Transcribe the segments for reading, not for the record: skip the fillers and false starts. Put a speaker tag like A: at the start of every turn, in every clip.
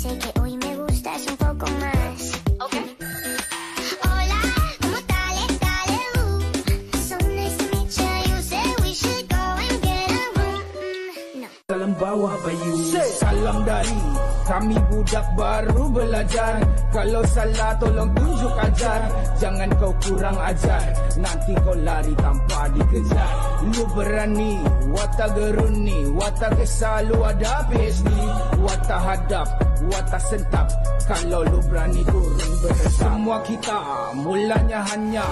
A: sé que hoy me gustas un poco más. Okay. Hola, ¿cómo tal? So nice to meet you. You said we should go and get a room. No.
B: Salam bawah bayu, salam dari kami budak baru belajar. Kalau salah tolong tunjuk ajar. Jangan kau kurang ajar, nanti kau lari tanpa dikejar. Lu berani, watak geruni, watak selalu ada PhD. Watak hadap, watak sentap. Kalau lu berani turun bersama. Semua kita mulanya hanya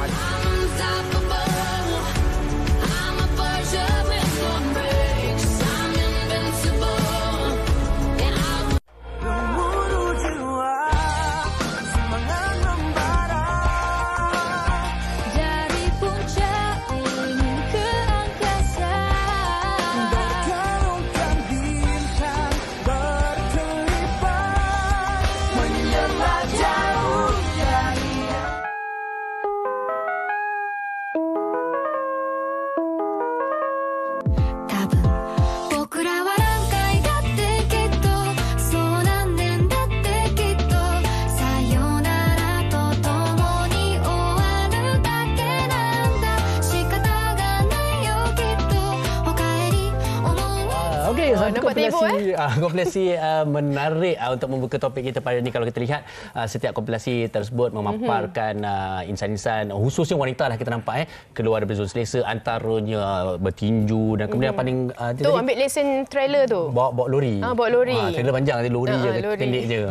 C: kompilasi menarik untuk membuka topik kita pada ini. Kalau kita lihat setiap kompilasi tersebut memaparkan insan-insan, khususnya wanita lah kita nampak keluar dari zon selesa, antaranya bertinju dan kemudian paling
D: tu ambil lesen trailer tu
C: bawa lori.
D: Bawa lori.
C: Trailer panjang nanti lori je pendek je.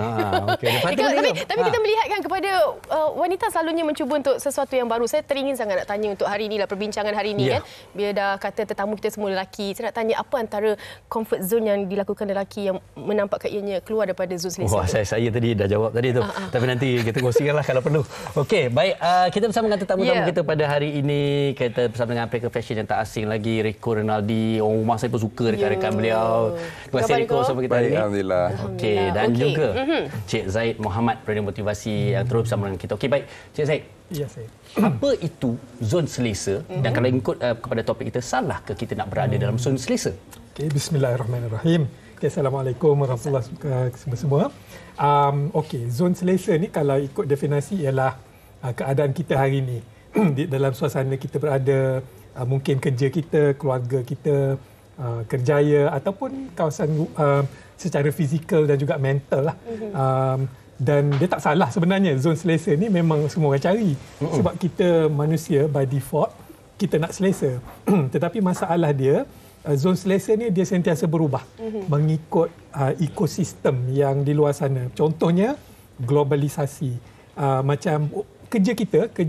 D: Tapi kita melihatkan kepada wanita selalunya mencuba untuk sesuatu yang baru. Saya teringin sangat nak tanya untuk hari ini lah, perbincangan hari ini kan. Bila dah kata tetamu kita semua lelaki, saya nak tanya apa antara comfort zone yang dilakukan lelaki yang menampakkan ianya keluar daripada zon selesa.
C: Wah, saya tadi dah jawab tadi tu. Tapi nanti kita kongsikanlah kalau perlu. Okey, baik. Kita bersama dengan tetamu-tetamu kita pada hari ini. Kita bersama dengan Peka Fashion yang tak asing lagi, Rico Rinaldi. Orang rumah saya pun suka rekan-rekan beliau. Terima kasih Rico bersama kita hari ini.
E: Alhamdulillah.
C: Okey, dan juga Cik Zaid Muhammad, Perdana Motivasi yang terus bersama dengan kita. Okey, baik. Cik Zaid.
F: Ya, saya.
C: Apa itu zon selesa? Dan kalau ikut kepada topik kita, salah ke kita nak berada dalam zon selesa?
F: Okay, bismillahirrahmanirrahim. Okay, Assalamualaikum warahmatullahi wabarakatuh semua. Okey, zon selesa ni kalau ikut definisi ialah keadaan kita hari ini. Di dalam suasana kita berada, mungkin kerja kita, keluarga kita, kerjaya ataupun kawasan secara fizikal dan juga mental lah. Dan dia tak salah sebenarnya, zon selesa ni memang semua orang cari. Sebab kita manusia by default, kita nak selesa. Tetapi masalah dia, zon selesa ni dia sentiasa berubah mengikut ekosistem yang di luar sana. Contohnya, globalisasi. Macam kerja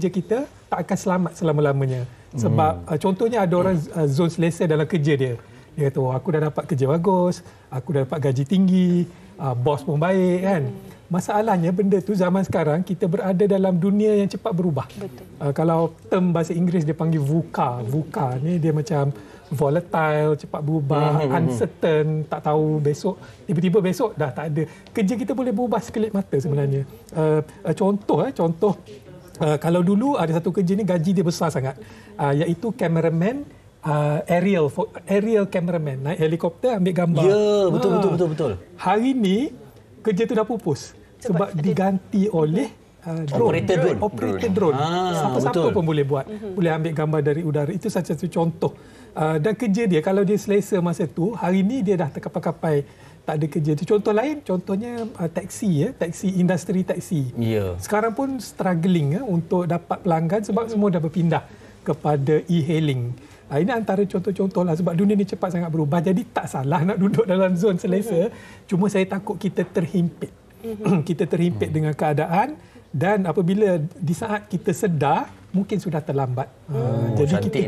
F: kita tak akan selamat selama-lamanya. Sebab contohnya ada orang zon selesa dalam kerja dia. Dia kata, oh, aku dah dapat kerja bagus, aku dah dapat gaji tinggi, bos pun baik kan. Masalahnya benda tu zaman sekarang kita berada dalam dunia yang cepat berubah. Betul. Kalau term bahasa Inggeris dia panggil VUCA. VUCA ni dia macam volatile, cepat berubah, uncertain, tak tahu besok, tiba-tiba besok dah tak ada. Kerja kita boleh berubah sekelip mata sebenarnya. Contoh kalau dulu ada satu kerja ni gaji dia besar sangat, iaitu cameraman, aerial cameraman, naik helikopter ambil gambar.
C: Ya, betul. Hari
F: ni kerja tu dah pupus sebab diganti oleh operator drone. Siapa-siapa pun boleh buat. Boleh ambil gambar dari udara. Itu salah satu contoh. Dan kerja dia, kalau dia selesa masa tu, hari ni dia dah terkapai-kapai tak ada kerja. Itu contoh lain, contohnya taksi, industri taksi. Sekarang pun struggling untuk dapat pelanggan sebab semua dah berpindah kepada e-hailing. Ini antara contoh-contoh lah, sebab dunia ni cepat sangat berubah. Jadi tak salah nak duduk dalam zon selesa. Cuma saya takut kita terhimpit. Kita terhimpit dengan keadaan, dan apabila di saat kita sedar mungkin sudah terlambat. Jadi kita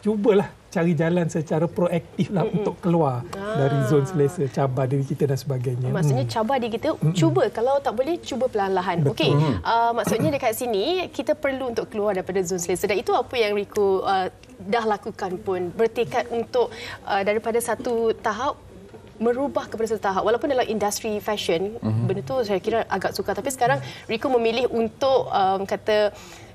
F: cubalah cari jalan secara proaktif lah untuk keluar dari zon selesa, cabar diri kita dan sebagainya.
D: Maksudnya cabar diri kita, cuba, kalau tak boleh cuba perlahan-lahan. Okey, maksudnya dekat sini kita perlu untuk keluar daripada zon selesa, dan itu apa yang Rico dah lakukan pun, bertekad untuk daripada satu tahap merubah kepada satu tahap. Walaupun dalam industri fashion, benda tu saya kira agak sukar, tapi sekarang Rico memilih untuk kata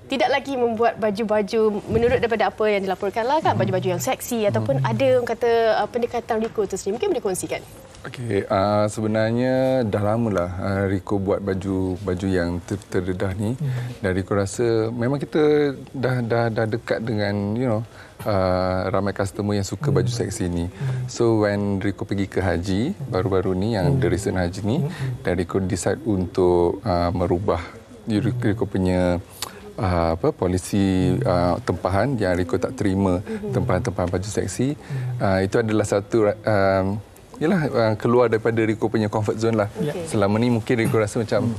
D: tidak lagi membuat baju-baju menurut daripada apa yang dilaporkan lah kan, baju-baju yang seksi ataupun ada kata pendekatan Rico tu sendiri. Mungkin boleh kongsikan.
E: Okey, sebenarnya dah lamalah Rico buat baju yang terdedah ni. Dan Rico rasa memang kita dah dekat dengan ramai customer yang suka baju seksi ni. So when Rico pergi ke haji baru-baru ni, yang the recent haji ni, dan Rico decide untuk merubah Rico punya polisi tempahan yang Rico tak terima tempahan-tempahan baju seksi. Itu adalah satu keluar daripada Rico punya comfort zone lah. Selama ni mungkin Rico rasa macam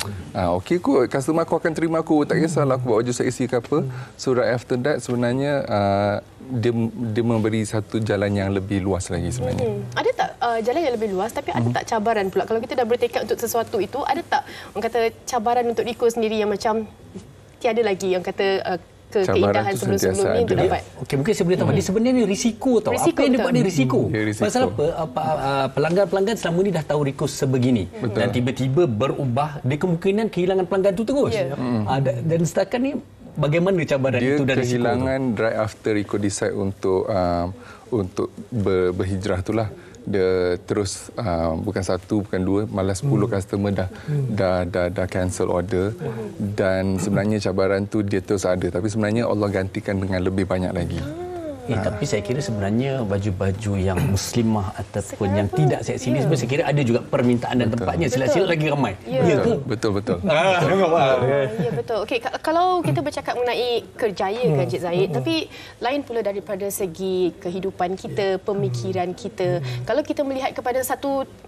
E: okey kot, customer aku akan terima aku, tak kisahlah aku buat baju seksi ke apa. So right after that sebenarnya dia memberi satu jalan yang lebih luas lagi sebenarnya. Ada
D: tak jalan yang lebih luas, tapi ada tak cabaran pula? Kalau kita dah bertekad untuk sesuatu itu, ada tak orang kata cabaran untuk Rico sendiri yang macam tiada lagi yang kata keindahan sebelum-sebelum ni untuk dapat?
C: Okey, mungkin saya boleh tahu. Dia sebenarnya risiko tau. Apa yang dia buat ni risiko. Pasal apa? Pelanggan-pelanggan selama ni dah tahu Rico sebegini. Dan tiba-tiba berubah, dia kemungkinan kehilangan pelanggan tu terus. Dan setakat ni bagaimana cabaran itu dan risiko?
E: Dia kehilangan right after Rico decide untuk berhijrah itulah. Dia terus bukan satu, bukan dua, malah 10 customer dah cancel order. Dan sebenarnya cabaran tu dia terus ada, tapi sebenarnya Allah gantikan dengan lebih banyak lagi.
C: Tapi saya kira sebenarnya baju-baju yang muslimah ataupun yang tidak seksi ni sebenarnya saya kira ada juga permintaan dan tempatnya. Sila-sila lagi ramai. Ya ke?
E: Betul.
D: Ya, betul. Okey, kalau kita bercakap mengenai kerjaya kan Cik Zahid, tapi lain pula daripada segi kehidupan kita, pemikiran kita. Kalau kita melihat kepada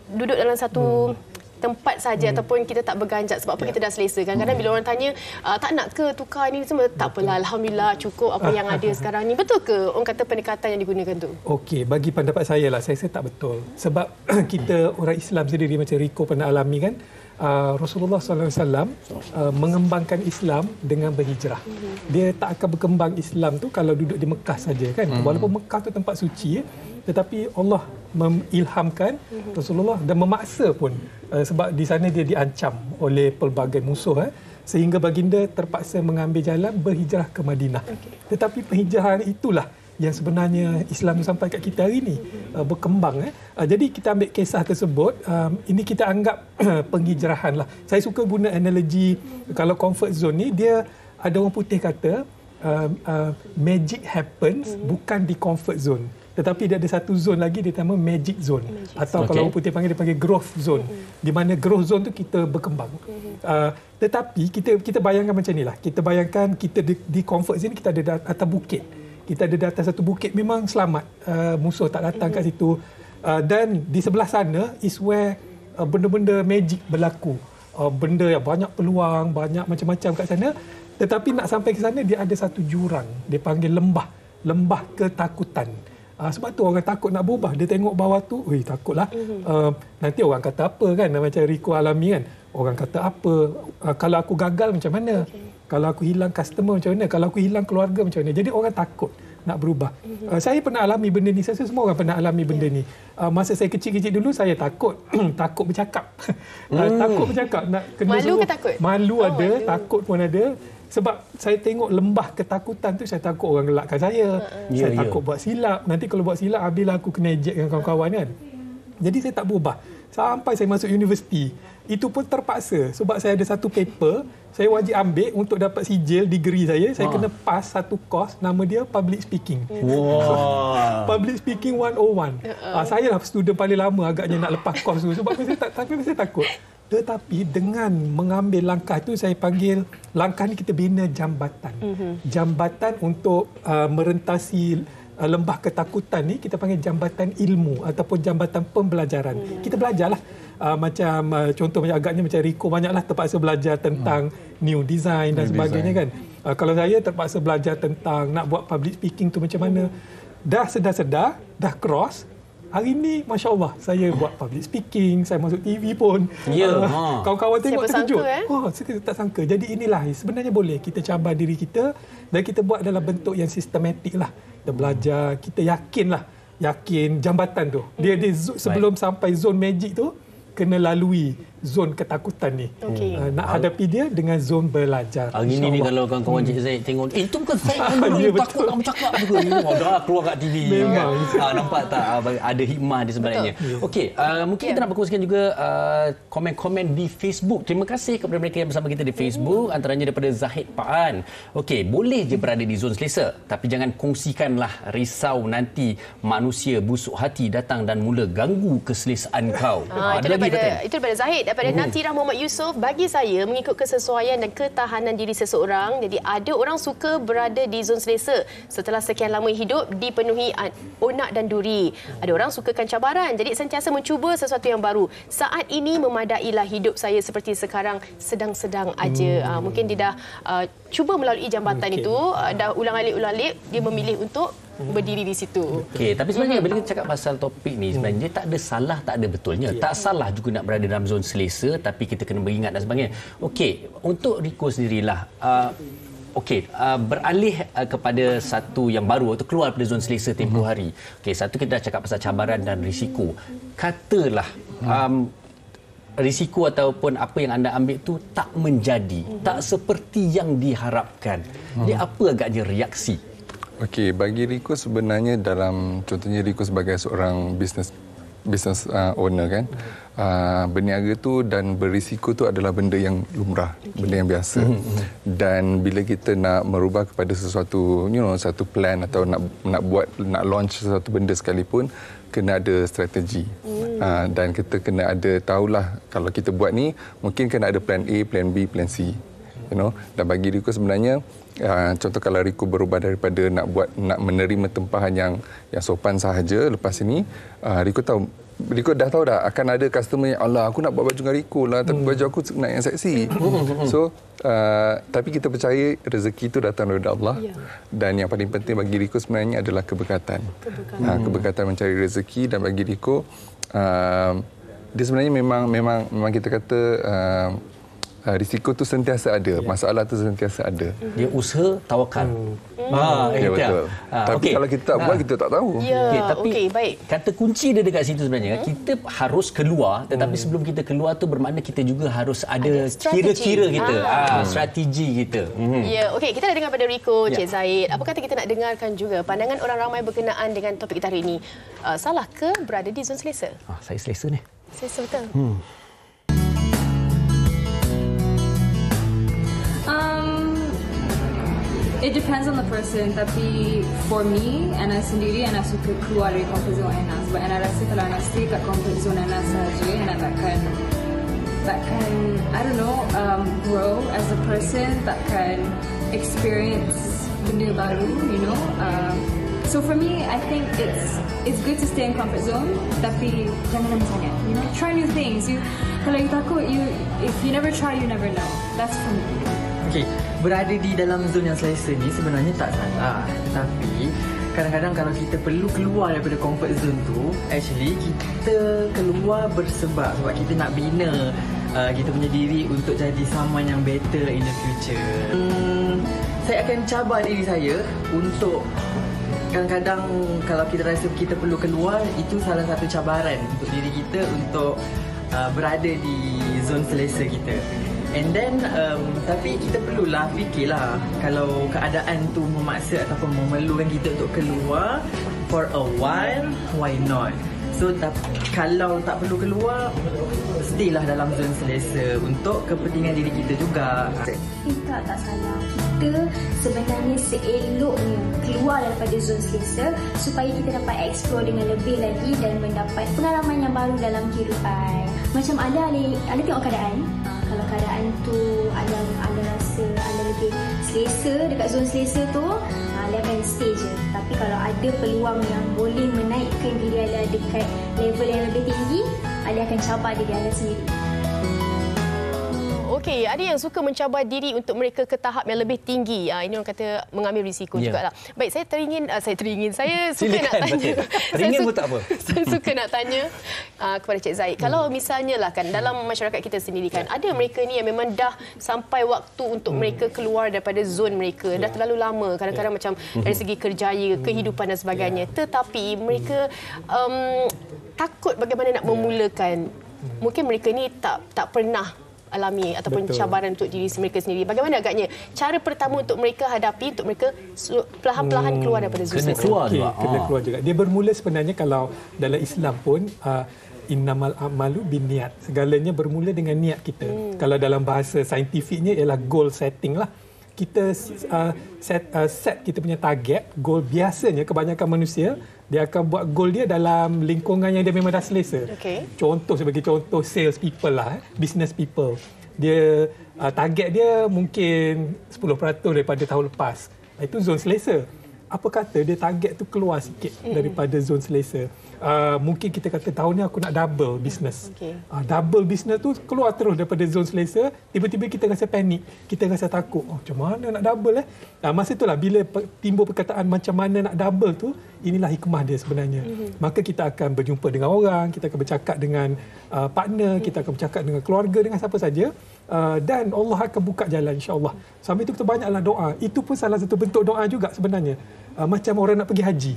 D: duduk dalam satu tempat saja ataupun kita tak berganjak sebab apa kita dah selesa. Kadang-kadang bila orang tanya tak nak ke tukar ni semua, tak apalah, alhamdulillah cukup apa yang ada sekarang ni. Betul ke orang kata pendekatan yang digunakan tu?
F: Okey, bagi pendapat saya lah, saya tak betul. Sebab kita orang Islam sendiri macam Rico pernah alami kan, Rasulullah SAW mengembangkan Islam dengan berhijrah. Dia tak akan berkembang Islam tu kalau duduk di Mekah saja kan. Walaupun Mekah tu tempat suci, tetapi Allah mengilhamkan Rasulullah dan memaksa pun sebab di sana dia diancam oleh pelbagai musuh sehingga baginda terpaksa mengambil jalan berhijrah ke Madinah. Tetapi penghijrahan itulah yang sebenarnya Islam sampai kat kita hari ini berkembang. Jadi kita ambil kisah tersebut, ini kita anggap penghijrahan lah. Saya suka guna analogi, kalau comfort zone ni, dia ada orang putih kata magic happens bukan di comfort zone. Tetapi dia ada satu zone lagi, dia nama magic zone. Atau kalau orang putih panggil, dia panggil growth zone. Di mana growth zone tu kita berkembang. Tetapi kita bayangkan macam inilah. Kita bayangkan kita di comfort zone, kita ada di atas bukit. Kita ada di atas satu bukit, memang selamat. Musuh tak datang kat situ. Dan di sebelah sana is where benda-benda magic berlaku. Benda yang banyak peluang, banyak macam-macam kat sana. Tetapi nak sampai ke sana, dia ada satu jurang. Dia panggil lembah ketakutan. Sebab tu orang takut nak berubah. Dia tengok bawah tu, takutlah. Nanti orang kata apa kan, macam Rico alami kan. Orang kata apa, kalau aku gagal macam mana? Kalau aku hilang customer macam mana? Kalau aku hilang keluarga macam mana? Jadi orang takut nak berubah. Saya pernah alami benda ni. Saya rasa semua orang pernah alami benda ni. Masa saya kecil-kecil dulu, saya takut. Takut bercakap. Takut bercakap. Nak kena
D: malu ke takut?
F: Malu ada, takut pun ada. Sebab saya tengok lembah ketakutan tu, saya takut orang gelakkan saya. Saya takut buat silap. Nanti kalau buat silap, habislah aku kena ejek dengan kawan-kawan kan. Jadi saya tak berubah. Sampai saya masuk universiti. Itu pun terpaksa. Sebab saya ada satu paper, saya wajib ambil untuk dapat sijil degree saya. Saya kena pass satu course, nama dia Public Speaking. Public Speaking 101. Saya lah student paling lama agaknya nak lepas course tu. Sebab saya takut. Tetapi dengan mengambil langkah itu, saya panggil langkah ni kita bina jambatan. Jambatan untuk merentasi lembah ketakutan ni, kita panggil jambatan ilmu ataupun jambatan pembelajaran. Kita belajarlah. Macam contohnya agaknya macam Rico banyaklah terpaksa belajar tentang new design dan sebagainya kan. Kalau saya terpaksa belajar tentang nak buat public speaking tu macam mana. Dah sedar-sedar, dah cross. Hari ni, Masya Allah, saya buat public speaking, saya masuk TV pun. Kawan-kawan tengok terkejut. Saya tak sangka. Jadi inilah, sebenarnya boleh kita cabar diri kita dan kita buat dalam bentuk yang sistematik lah. Kita belajar, kita yakin jambatan tu. Dia sebelum sampai zone magic tu, kena lalui zon ketakutan ni. Nak hadapi dia dengan zon belajar.
C: Hari ni kalau kawan-kawan Cik Zaid tengok, itu bukan saya takut nak bercakap juga. Dah keluar kat TV.
F: Memang.
C: Nampak tak ada hikmah di sebenarnya. Okey, mungkin kita nak berkongsikan juga komen-komen di Facebook. Terima kasih kepada mereka yang bersama kita di Facebook, antaranya daripada Zahid Paan. Okey, boleh je berada di zon selesa, tapi jangan kongsikanlah risau nanti manusia busuk hati datang dan mula ganggu keselesaan kau.
D: Itu daripada Zahid. Daripada Natira Muhammad Yusof, bagi saya mengikut kesesuaian dan ketahanan diri seseorang. Jadi ada orang suka berada di zon selesa setelah sekian lama hidup dipenuhi onak dan duri. Ada orang sukakan cabaran, jadi sentiasa mencuba sesuatu yang baru. Saat ini memadailah hidup saya seperti sekarang, sedang-sedang aja. Mungkin dia dah cuba melalui jambatan itu, dah ulang-alik dia memilih untuk berdiri di situ.
C: Okey, tapi sebenarnya bila kita cakap pasal topik ni, sebenarnya tak ada salah, tak ada betulnya. Tak salah juga nak berada dalam zon selesa, tapi kita kena beringat dan sebagainya. Okey, untuk Rico sendirilah, beralih kepada satu yang baru atau keluar daripada zon selesa tempoh hari. Okey, satu kita dah cakap pasal cabaran dan risiko. Katalah risiko ataupun apa yang anda ambil tu tak menjadi, tak seperti yang diharapkan. Jadi apa agaknya reaksi?
E: Okey, bagi Rico sebenarnya contohnya Rico sebagai seorang business owner kan, berniaga tu dan berisiko tu adalah benda yang lumrah, benda yang biasa. Dan bila kita nak merubah kepada sesuatu, satu plan atau nak launch sesuatu benda sekalipun, kena ada strategi. Dan kita kena ada tahulah kalau kita buat ni mungkin kena ada plan A, plan B, plan C. Dan bagi Rico sebenarnya, contoh kalau Rico berubah daripada nak menerima tempahan yang sopan sahaja lepas ini, Rico dah tahu dah akan ada customer yang, Allah, aku nak buat baju dengan Rico lah, tapi baju aku nak yang seksi. So tapi kita percaya rezeki itu datang dari Allah. Dan yang paling penting bagi Rico sebenarnya adalah keberkatan. Keberkatan mencari rezeki. Dan bagi Rico, dia sebenarnya memang kita kata risiko tu sentiasa ada, masalah tu sentiasa ada.
C: Dia usaha tawakal.
E: Ya, betul. Tapi kalau kita tak buat, kita tak tahu.
C: Tapi baik. Kata kunci dia dekat situ sebenarnya. Kita harus keluar, tetapi sebelum kita keluar tu bermakna kita juga harus ada kira-kira kita, strategi kita.
D: Ya, okey, kita dah dengar pada Rico, Cik Zaid. Apa kata kita nak dengarkan juga pandangan orang ramai berkenaan dengan topik kita hari ini. Salah ke berada di zon selesa?
C: Saya selesa ni.
D: Selesa betul.
G: It depends on the person, tapi for me, Ana sendiri, Ana suka keluar dari comfort zone Ana. Sebab Ana rasa kalau Ana stay kat comfort zone Ana sahaja, Ana takkan I don't know, grow as a person, takkan experience benda baru, So for me, I think it's good to stay in comfort zone, tapi jangan lama sangat. Try new things. Kalau you takut, if you never try, you never know. That's for me.
H: Okey, berada di dalam zon yang selesa ni sebenarnya tak salah. Tapi kadang-kadang kalau kita perlu keluar daripada comfort zone tu, actually kita keluar bersebab sebab kita nak bina kita punya diri untuk jadi someone yang better in the future. Saya akan cabar diri saya untuk kadang-kadang kalau kita rasa kita perlu keluar, itu salah satu cabaran untuk diri kita untuk berada di zon selesa kita. And then, tapi kita perlulah fikirlah kalau keadaan tu memaksa ataupun memerlukan kita untuk keluar for a while, why not? So, kalau tak perlu keluar, stay lah dalam zon selesa untuk kepentingan diri kita juga.
I: Tak salah. Kita sebenarnya seeloknya keluar daripada zon selesa supaya kita dapat explore dengan lebih lagi dan mendapat pengalaman yang baru dalam kehidupan. Macam ada tengok keadaan. Kalau keadaan tu ada rasa ada lebih selesa dekat zon selesa tu, dia akan stay je. Tapi kalau ada peluang yang boleh menaikkan diri anda dekat level yang lebih tinggi, dia akan cabar diri anda sendiri.
D: Okey, ada yang suka mencabar diri untuk mereka ke tahap yang lebih tinggi. Ini orang kata mengambil risiko jugalah. Baik, saya suka nak tanya.
C: Teringin pun tak apa.
D: Saya suka nak tanya kepada Cik Zaid. Kalau misalnya lah kan dalam masyarakat kita sendiri kan, ada mereka ni yang memang dah sampai waktu untuk mereka keluar daripada zon mereka. Dah terlalu lama. Kadang-kadang macam dari segi kerjaya, kehidupan dan sebagainya. Tetapi mereka takut bagaimana nak memulakan. mungkin mereka ni tak pernah alami ataupun cabaran untuk diri mereka sendiri. Bagaimana agaknya cara pertama untuk mereka hadapi, untuk mereka perlahan-lahan keluar daripada zon selesa?
F: Kena keluar juga. Dia bermula sebenarnya kalau dalam Islam pun innamal a'malu binniat. Segalanya bermula dengan niat kita. Kalau dalam bahasa saintifiknya ialah goal setting lah. Kita set kita punya target, goal. Biasanya kebanyakan manusia dia akan buat goal dia dalam lingkungan yang dia memang dah selesa. Contoh, sebagai contoh, sales people lah, business people. Dia target dia mungkin 10% daripada tahun lepas. Itu zon selesa. Apa kata dia target tu keluar sikit daripada zon selesa. Mungkin kita kata tahun ni aku nak double business. Double business tu keluar terus daripada zon selesa, tiba-tiba kita rasa panik, kita rasa takut. Macam mana nak double masa itulah bila timbul perkataan macam mana nak double tu, inilah hikmah dia sebenarnya. Maka kita akan berjumpa dengan orang, kita akan bercakap dengan partner, kita akan bercakap dengan keluarga, dengan siapa saja. Dan Allah akan buka jalan, insya-Allah. Sampai itu kita banyaklah doa. Itu pun salah satu bentuk doa juga sebenarnya. Macam orang nak pergi haji.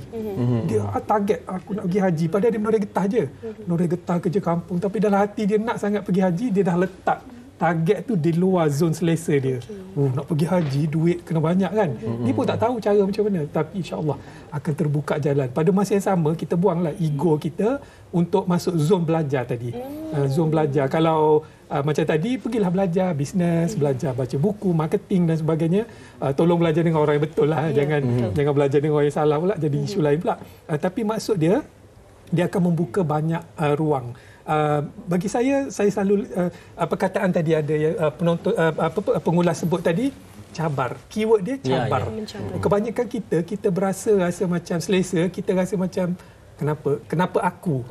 F: Dia target aku nak pergi haji, padahal dia menoreh getah je. Menoreh getah kerja kampung, tapi dalam hati dia nak sangat pergi haji, dia dah letak target tu di luar zon selesa dia. Nak pergi haji, duit kena banyak kan. Dia pun tak tahu cara macam mana, tapi insya-Allah akan terbuka jalan. Pada masa yang sama, kita buanglah ego kita untuk masuk zon belajar tadi. Zon belajar. Kalau macam tadi, pergilah belajar bisnes, belajar baca buku, marketing dan sebagainya. Tolong belajar dengan orang yang betul lah. Jangan belajar dengan orang yang salah pula, jadi isu lain pula. Tapi maksud dia akan membuka banyak ruang. Bagi saya selalu perkataan tadi ada penonton pengulas sebut tadi, cabar. Keyword dia cabar. Kebanyakan kita rasa macam selesa, kita rasa macam kenapa aku?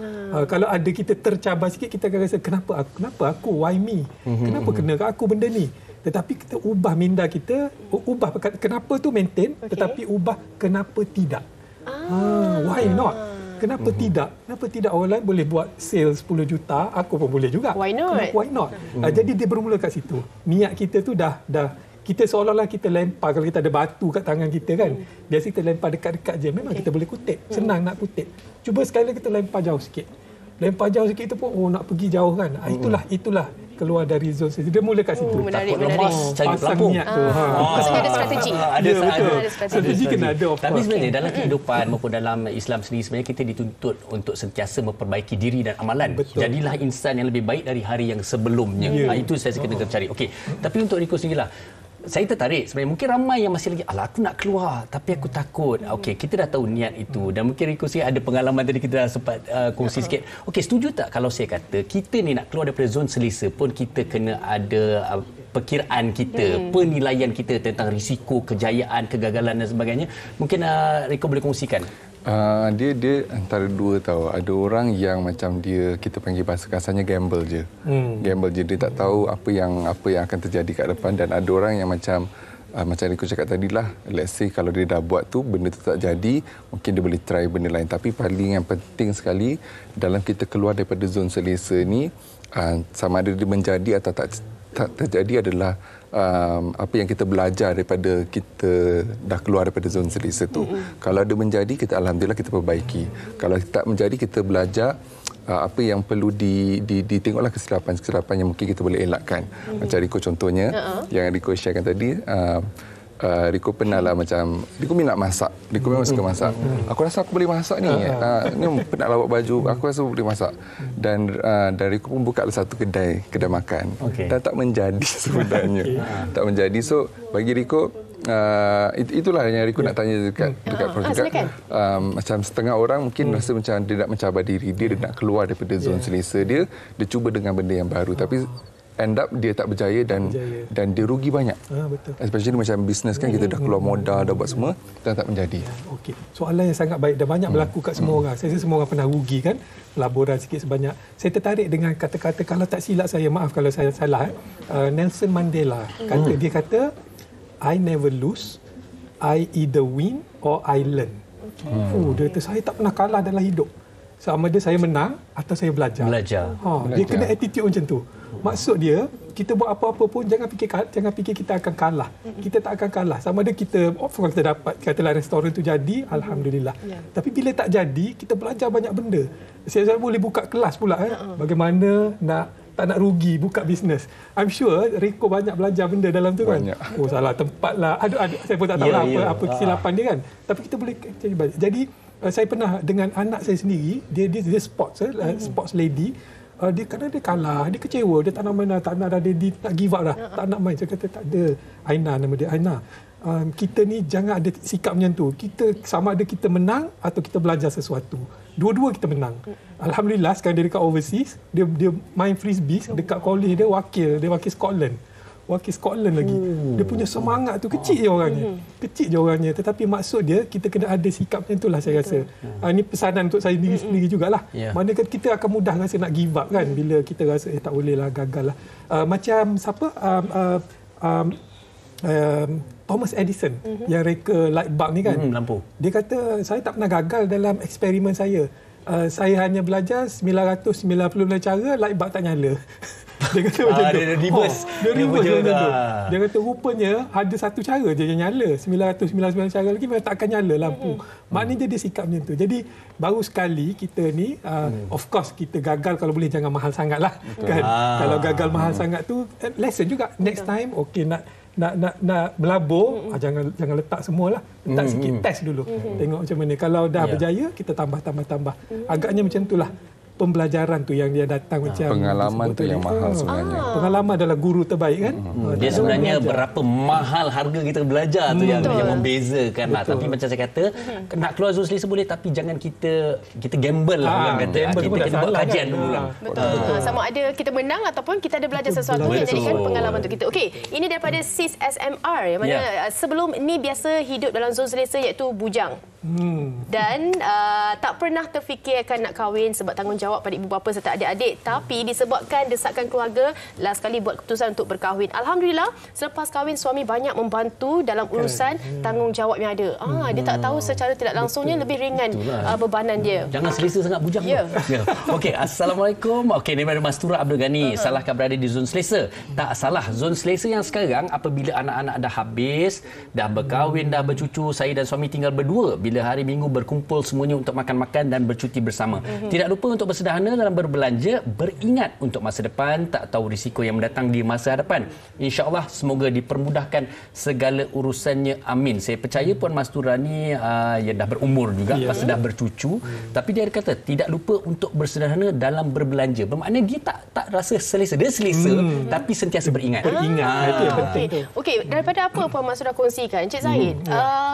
F: Kalau ada kita tercabar sikit, kita akan rasa kenapa aku? Why me? Kenapa kena ke aku benda ni? Tetapi kita ubah minda kita, ubah kenapa tu maintain, tetapi ubah kenapa tidak. Why not? Kenapa tidak? Kenapa tidak orang lain boleh buat sales 10 juta, aku pun boleh juga.
D: Why not?
F: Why not? Jadi dia bermula kat situ. Niat kita tu dah kita seolah-olah kita lempar, kalau kita ada batu kat tangan kita kan. Biasa kita lempar dekat-dekat je, memang kita boleh kutip. Senang nak kutip. Cuba sekali kita lempar jauh sikit. Lempar jauh sikit itu pun nak pergi jauh kan. Itulah keluar dari zon selesa. Dia mula kat situ.
D: Menarik.
C: Cari pelampung.
D: Maksudnya ada strategi.
C: Ada
F: strategi kena ada.
C: Tapi sebenarnya dalam kehidupan maupun dalam Islam sendiri, sebenarnya kita dituntut untuk sentiasa memperbaiki diri dan amalan. Jadilah insan yang lebih baik dari hari yang sebelumnya. Itu saya kena cari. Okey. Tapi untuk Rico sendirilah, saya tertarik sebenarnya. Mungkin ramai yang masih lagi, aku nak keluar tapi aku takut. Okey, kita dah tahu niat itu, dan mungkin Rico sendiri ada pengalaman tadi, kita dah sempat kongsi sikit. Okey, setuju tak kalau saya kata kita ni nak keluar daripada zon selesa pun kita kena ada perkiraan kita, penilaian kita tentang risiko, kejayaan, kegagalan dan sebagainya. Mungkin Rico boleh kongsikan.
E: Dia antara dua tahu. Ada orang yang macam dia, kita panggil bahasa kasarnya gamble je. Gamble je, dia tak tahu apa yang akan terjadi kat depan. Dan ada orang yang macam Rico cakap tadi lah, let's say kalau dia dah buat tu, benda tu tak jadi, mungkin dia boleh try benda lain. Tapi paling yang penting sekali dalam kita keluar daripada zon selesa ni, sama ada dia menjadi atau tak terjadi adalah apa yang kita belajar daripada kita dah keluar daripada zon selesa tu. Kalau ada menjadi, kita alhamdulillah kita perbaiki. Kalau tak menjadi, kita belajar apa yang perlu ditengoklah kesilapan yang mungkin kita boleh elakkan. Macam Rico contohnya, yang Rico sharekan tadi, Rico pernah lah macam, Rico minat masak. Rico memang suka masak. Aku rasa aku boleh masak ni. Ni penat lah buat baju. Aku rasa boleh masak. Dan Rico pun buka satu kedai makan. Dan tak menjadi sebenarnya. Tak menjadi. So bagi Rico, itulah yang Rico nak tanya dekat Prof juga. Macam setengah orang mungkin rasa macam dia nak mencabar diri dia nak keluar daripada zon selesa dia cuba dengan benda yang baru, tapi end up dia tak berjaya dan dia rugi banyak.
F: Betul.
E: Especially macam bisnes kan, kita dah keluar modal, dah buat semua dan tak menjadi.
F: Okey. Soalan yang sangat baik dan banyak berlaku kat semua orang. Saya rasa semua orang pernah rugi kan, laboran sikit sebanyak. Saya tertarik dengan kata-kata, kalau tak silap saya, maaf kalau saya salah, Nelson Mandela dia kata I never lose, I either win or I learn. Dia kata saya tak pernah kalah dalam hidup. Sama ada saya menang atau saya belajar. Dia kena attitude macam tu. Maksud dia, kita buat apa-apa pun jangan fikir kita akan kalah. Kita tak akan kalah. Sama ada kita kita dapat katalah restoran tu jadi, alhamdulillah. Tapi bila tak jadi, kita belajar banyak benda. Saya boleh buka kelas pula bagaimana tak nak rugi buka bisnes. I'm sure Rico banyak belajar benda dalam tu kan. Oh salah tempat lah. Aduh saya pun tak tahu apa kesilapan dia kan. Tapi kita boleh jadi saya pernah dengan anak saya sendiri, dia sports lady. Dia kadang dia kalah, dia kecewa, dia tak nak main, tak nak give up dah, tak nak main. Saya kata tak ada. Aina nama dia, Aina. Kita ni jangan ada sikap macam tu. Kita sama ada kita menang atau kita belajar sesuatu. Dua-dua kita menang. Alhamdulillah sekarang dia dekat overseas, dia main frisbee dekat college dia wakil Scotland. Wakil Scotland lagi. Dia punya semangat tu kecil je orangnya. Kecil je orangnya. Tetapi maksud dia kita kena ada sikap macam itulah saya rasa. Ini pesanan untuk saya sendiri jugalah. Mana kita akan mudah rasa nak give up kan bila kita rasa tak boleh lah, gagal lah. Macam siapa? Thomas Edison yang reka light bulb ni kan.
C: Lampu.
F: Dia kata saya tak pernah gagal dalam eksperimen saya. Saya hanya belajar 999 cara light bulb tak nyala. Dia kata macam tu. Dia reverse macam tu. Dia kata rupanya ada satu cara je yang nyala. 999 cara lagi memang tak akan nyala lampu. Maknanya dia sikap macam tu. Jadi baru sekali kita ni of course kita gagal kalau boleh jangan mahal sangat lah. Kan? Kalau gagal mahal sangat tu lesson juga. Next time nak melabur, jangan letak semualah. Letak sikit, test dulu. Tengok macam mana. Kalau dah berjaya, kita tambah. Agaknya macam itulah. Pembelajaran tu yang dia datang macam
E: pengalaman tu yang mahal sebenarnya.
F: Pengalaman adalah guru terbaik kan.
C: Dia sebenarnya berapa mahal harga kita belajar tu yang membezakan lah. Tapi macam saya kata, nak keluar zon selesa boleh tapi jangan kita gamble lah orang kata. Kita kena buat kajian dulu lah.
D: Betul. Sama ada kita menang ataupun kita ada belajar sesuatu yang jadikan pengalaman untuk kita. Okey, ini daripada SIS SMR yang mana sebelum ni biasa hidup dalam zon selesa iaitu bujang. Dan tak pernah terfikir akan nak kahwin sebab tanggungjawab pada ibu bapa serta adik-adik, tapi disebabkan desakan keluarga last kali buat keputusan untuk berkahwin. Alhamdulillah selepas kahwin suami banyak membantu dalam urusan tanggungjawab yang ada. Dia tak tahu secara tidak langsungnya lebih ringan bebanan dia.
C: Jangan selesa sangat bujang. Okey, assalamualaikum. Okey, ni dari Mastura Abdul Ghani. Salahkah berada di zon selesa? Tak salah. Zon selesa yang sekarang apabila anak-anak dah habis, dah berkahwin, dah bercucu, saya dan suami tinggal berdua. Bila hari Minggu berkumpul semuanya untuk makan-makan dan bercuti bersama. Tidak lupa untuk bersederhana dalam berbelanja, beringat untuk masa depan, tak tahu risiko yang mendatang di masa hadapan. InsyaAllah semoga dipermudahkan segala urusannya. Amin. Saya percaya Puan Mastura ni ya dah berumur juga, masa dah bercucu, tapi dia kata tidak lupa untuk bersederhana dalam berbelanja. Bermakna dia tak rasa selesa. Dia selesa tapi sentiasa beringat.
D: Okey, daripada apa Puan Mastura kongsikan, Encik Zahid,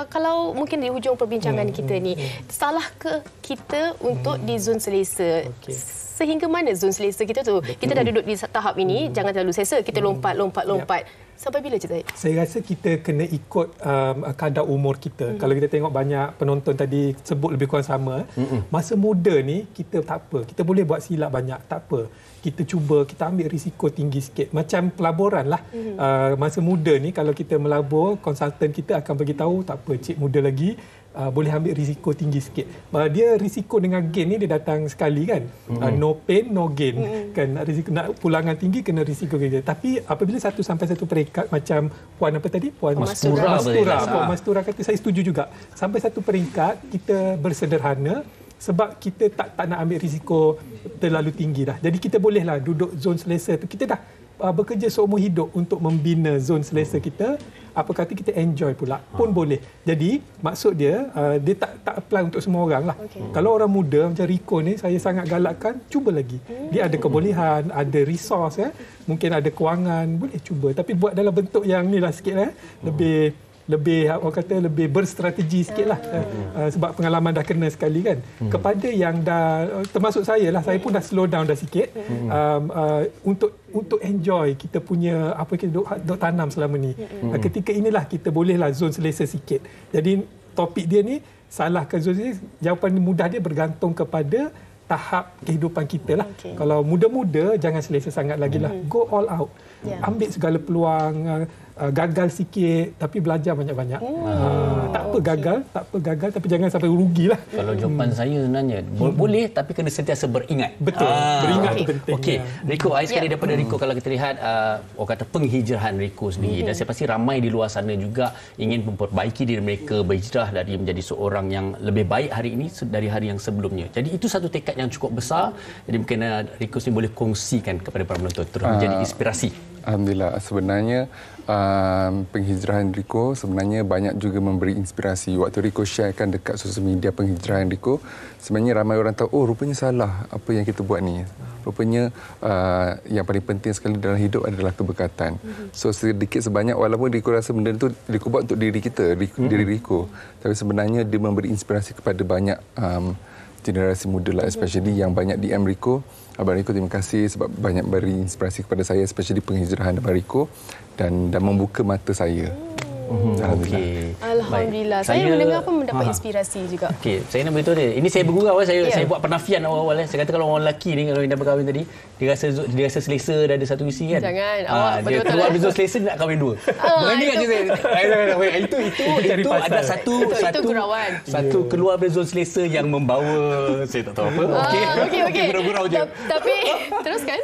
D: kalau mungkin di hujung perbincangan kita ni, salah ke kita untuk di zon selesa? Sehingga mana zon selesa kita tu? Kita dah duduk di tahap ini, jangan terlalu selesa, kita lompat. Sampai bila Cik Zahid?
F: Saya rasa kita kena ikut kadar umur kita. Kalau kita tengok banyak penonton tadi sebut lebih kurang sama. Masa muda ni kita tak apa. Kita boleh buat silap banyak, tak apa. Kita cuba, kita ambil risiko tinggi sikit. Macam pelaburan lah. Masa muda ni kalau kita melabur, konsultan kita akan beritahu tak apa, cik muda lagi, boleh ambil risiko tinggi sikit. Dia risiko dengan gain ni dia datang sekali kan. No pain, no gain. Kan risiko nak pulangan tinggi kena risiko tinggi. Tapi apabila 1 sampai 1 peringkat macam Puan apa tadi? Puan Mastura. Puan Mastura kata saya setuju juga. Sampai 1 peringkat kita bersederhana sebab kita tak nak ambil risiko terlalu tinggi dah. Jadi kita bolehlah duduk zon selesa tu. Kita dah bekerja seumur hidup untuk membina zon selesa kita. Apa kata kita enjoy pula pun boleh. Jadi maksud dia dia tak apply untuk semua orang lah. Kalau orang muda macam Rico ni saya sangat galakkan cuba lagi. Dia ada kebolehan, ada resource mungkin ada kewangan, boleh cuba tapi buat dalam bentuk yang ni lah sikit lebih orang kata lebih berstrategi sikitlah sebab pengalaman dah kena sekali kan. Kepada yang dah termasuk saya lah, saya pun dah slow down dah sikit untuk enjoy kita punya apa kita duk tanam selama ni. Ketika inilah kita bolehlah zon selesa sikit. Jadi topik dia ni salahkan zon selesa, jawapan mudah dia bergantung kepada tahap kehidupan kita lah. Kalau muda-muda jangan selesa sangat lagi lah. Go all out. Ambil segala peluang, gagal sikit tapi belajar banyak-banyak. Tak apa gagal tapi jangan sampai rugilah.
C: Kalau jawapan saya sebenarnya boleh tapi kena sentiasa beringat.
F: Betul. Beringat tu penting.
C: Okey, Rico, sekali daripada Rico, kalau kita lihat orang kata penghijrahan Rico sendiri, dan saya pasti ramai di luar sana juga ingin memperbaiki diri mereka, berhijrah dari menjadi seorang yang lebih baik hari ini dari hari yang sebelumnya. Jadi itu satu tekad yang cukup besar. Jadi mungkin Rico sini boleh kongsikan kepada para penonton terus menjadi inspirasi.
E: Alhamdulillah, sebenarnya penghijrahan Rico sebenarnya banyak juga memberi inspirasi. Waktu Rico sharekan dekat sosial media penghijrahan Rico, sebenarnya ramai orang tahu, oh rupanya salah apa yang kita buat ni. Rupanya yang paling penting sekali dalam hidup adalah keberkatan. So sedikit sebanyak, walaupun Rico rasa benda tu Rico buat untuk diri kita, diri Rico, tapi sebenarnya dia memberi inspirasi kepada banyak generasi muda lah, especially yang banyak DM Rico. Abang Rico, terima kasih sebab banyak beri inspirasi kepada saya, especially penghijrahan Abang Rico, dan membuka mata saya.
D: Alhamdulillah. Saya mendengar pun mendapat inspirasi juga.
C: Okey, saya nak beritahu dia. Ini saya bergurau, saya buat penafian awal-awal. Saya kata kalau orang lelaki ni, kalau yang dah berkahwin tadi, dia rasa selesa dah ada satu isi kan.
D: Jangan, awak
C: dia keluar zon selesa nak kahwin dua. Berani kan saya. Itu ada satu keluar dari zon selesa yang membawa saya tak tahu apa. Okey, gurau-gurau je.
D: Tapi teruskan.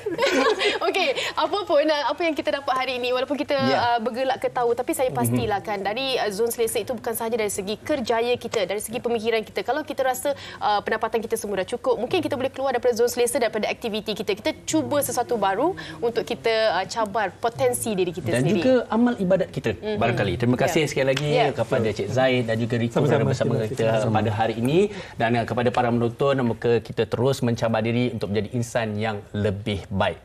D: Okey, apa yang kita dapat hari ini, walaupun kita bergelak ketawa, tapi saya pastilah kan dari zon selesa itu bukan sahaja dari segi kerjaya kita, dari segi pemikiran kita. Kalau kita rasa pendapatan kita semua dah cukup, mungkin kita boleh keluar daripada zon selesa, daripada aktiviti kita. Kita cuba sesuatu baru untuk kita cabar potensi diri kita sendiri. Dan
C: juga amal ibadat kita barangkali. Terima kasih sekali lagi kepada Cik Zaid dan juga Rico bersama kita pada hari ini. Dan kepada para penonton, kita terus mencabar diri untuk menjadi insan yang lebih baik.